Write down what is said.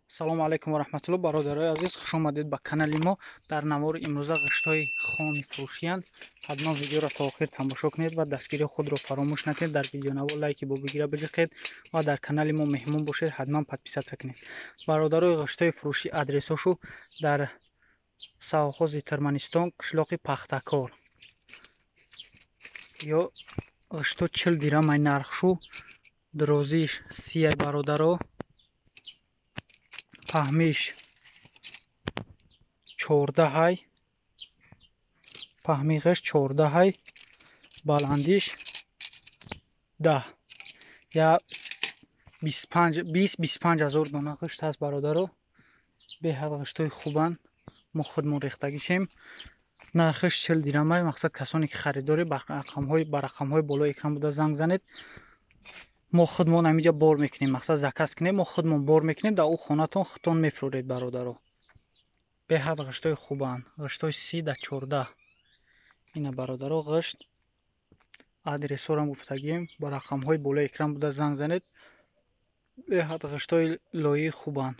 салому алайкум ва раҳматуллоҳ. бародарои азиз, хуш омадед ба канали мо. дар навори имрӯза ғиштҳои хоми фурӯшиянд. ҳатман видеоро то охир тамошо кунед ва дастгирии худро фаромӯш накунед. дар видеонаво лайки бобигира биҷиқед ва дар канали мо меҳмон бошед, ҳатман подписатсия кунед. бародарои ғиштҳои фурӯшӣ адресошу дар савхози Туркманистон, қишлоқи Пахтакор. ё ғишто 40 дирҳамай нархшу, дурозиш 30 бародаро, паҳмиш 14 паҳми ғишт 14, баландиш 10. я 20-25 ҳазор дона ғишт ҳаст бародаро. беҳад ғиштҳои хубанд. мо худмон рехтагӣ шем. нархиш 40 дирҳамай. мақсад касоне ки харидори ба рақамҳои болои экран буда занг занед. мо худмон амиҷа бор мекунем. мақсад заказ кунем, мо худмон бор мекунем, дар у хонатон хитон мефурӯред бародаро. беҳад ғиштҳои хубанд. ғиштҳои 30-14. ина бародаро ғишт. адресорам гуфтагием, ба рақамҳои болои экран буда занг занед. беҳад ғиштҳои лоии хубанд.